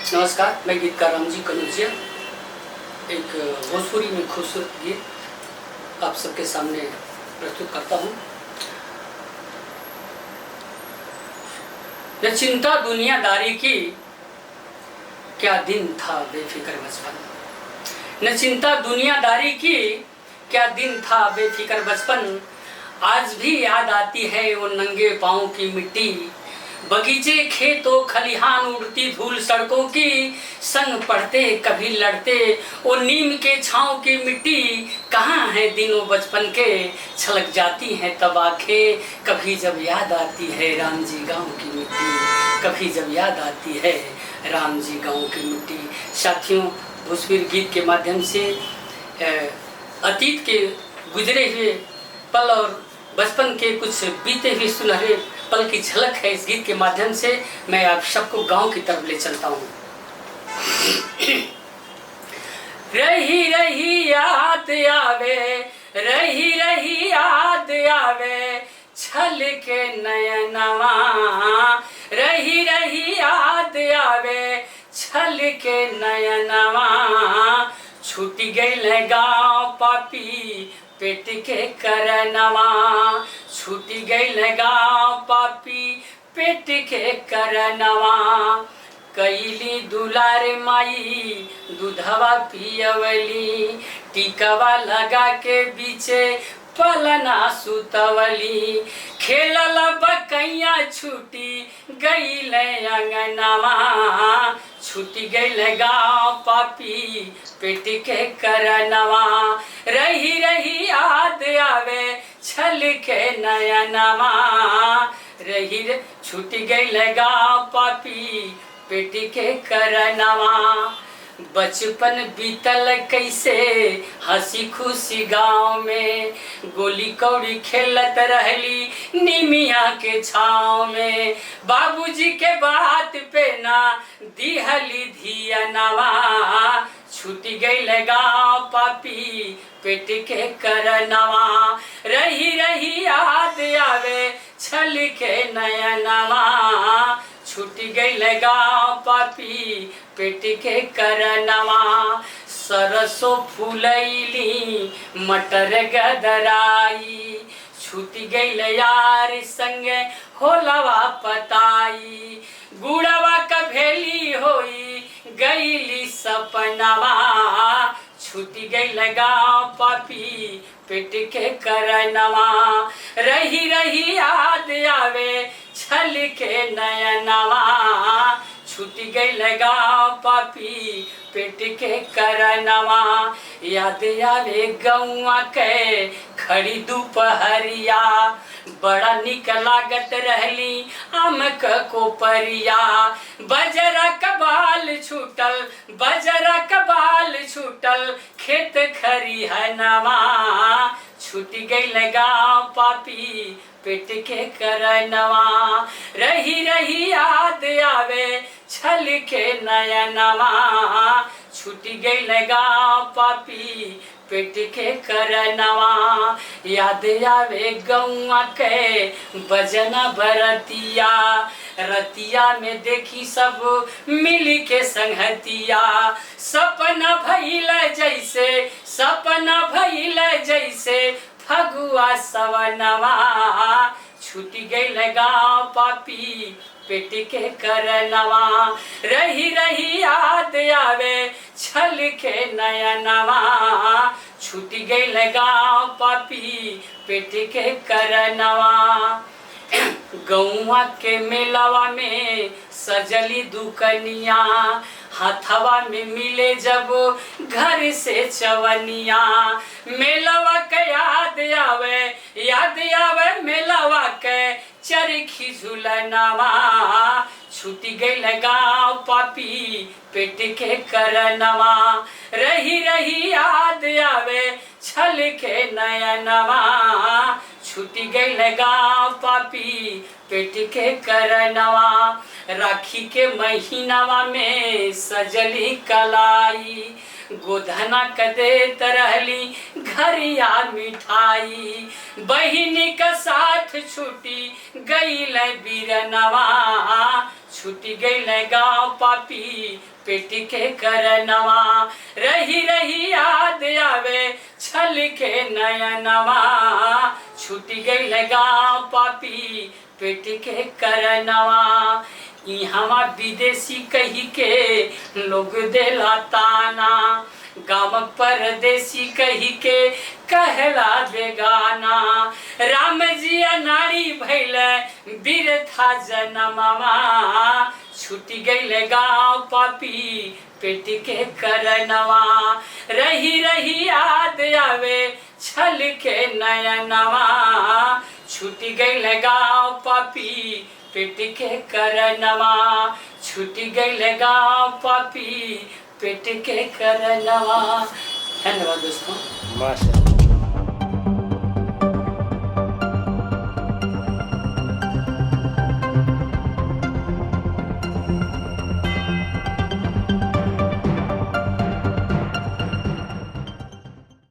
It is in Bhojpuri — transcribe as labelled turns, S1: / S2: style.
S1: नमस्कार, मैं गीतकार रामजी कनौजिया एक भोजपुरी में खूबसूरत गीत आप सबके सामने प्रस्तुत करता हूँ। न चिंता दुनियादारी की, क्या दिन था बेफिक्र बचपन। न चिंता दुनियादारी की, क्या दिन था बेफिक्र बचपन। आज भी याद आती है वो नंगे पाँव की मिट्टी, बगीचे खेतों खलिहान उड़ती धूल सड़कों की। संग पढ़ते कभी लड़ते वो नीम के छाँव की मिट्टी। कहाँ है दिनों बचपन के, छलक जाती हैं तब आँखें। कभी जब याद आती है राम जी गाँव की मिट्टी, कभी जब याद आती है राम जी गाँव की मिट्टी। साथियों, भोजपुरी गीत के माध्यम से अतीत के गुजरे हुए पल और बचपन के कुछ बीते हुए सुनहरे पल की झलक है। इस गीत के माध्यम से मैं आप सबको गांव की तरफ ले चलता हूँ। रही रही याद आवे, रही रही याद आवे छल के नयनवा। रही रही याद आवे छल के नयनवा। छूट गई गाँव पापी पेट के करनवा। छूट गई गाँव पापी पेट के करनवा। कैली दुलार माई दूधवा पियवली, टिकवा लगा के बीचे पलना सुतवली। खेलल बकैया छूटी गईल अंगनवा। छूट गईल गाँव पापी पेट के करनवा। रही रही याद आवे छल के नयनवा। रही छूट गईल गाँव पापी पेट के करनवा। बचपन बीतल कैसे हंसी खुशी गाँव में, गोली कौड़ी खेलत रहली निमिया के छाँव में। बाबूजी के बात पे ना दिहली धियनवा। छूट गईल गाँव पापी पेट के करनवा। रही रही याद आवे छल के नयनवा। छूट गईल गाँव पापी पेट के करनवा। सरसों फूलैली मटर गदराई, छूट गईल यार संगे होलवा पताई। गुड़वा कभेली होई गईली सपनवा। छूट गईल गाँव पापी पेट के करनवा। रही रही याद आवे छल के नयनवा। छूट गईल गाँव पापी पेट के करनवा। याद आवे गौआ के खड़ी दोपहरिया, बड़ा निक लागत रहली आम क कोपरिया। बजरा कबाल छूटल, बजरा कबाल छूटल खेत खरिहनवा। छूट गईल गाँव पापी पेट के करनवा। रही रही याद आवे छल के नयनवा। छूट गईल गाँव पापी पेट के करनवा। याद आवे गौआ के बजना बरतिया, रतिया में देखी सब मिली के संगतिया। सपना भइल जैसे, सपना भइल जैसे फगुआ सवनवा। छूट गईल गाँव पापी पेट के करनवा। रही रही याद आवे छल के नयनवा। छूट गईल गाँव पापी पेट के करनवा। गौआ के मेलावा में सजली दुकनिया, हाथवा में मिले जब घर से चवनिया। मेलावा के याद आवे, याद आवे मेलावा के चरखी झुलनवा। छूट गईल गाँव पापी पेट के करनवा। रही रही याद आवे छल के नयनवा। छूट गईल गाँव पापी पेट के करनवा। राखी के महीनावा में सजली कलाई, गोधना कदेत रहली घरिया मिठाई। बहिनी का साथ छूटी गईल बीरनवा, छूटी गईल गाँव पापी पेट के करनवा। रही रही याद आवे छल के नयनवा, छूटी गईल गाँव पापी पेट के करनवा। इहवा विदेशी कही के लोग देला ताना, गाँव परदेसी कही के कहला बेगाना। राम जी नारी भैल बिरथा जनमवा, छूटी गईल गाँव पापी पेट के करनवा। रही रही याद आवे छल के नयनवा, छूटी गईल गाँव पापी पेट के करनवा, छूटी गईल गाँव पापी पेट के करनवा। धन्यवाद दोस्तों।
S2: माशाअल्लाह।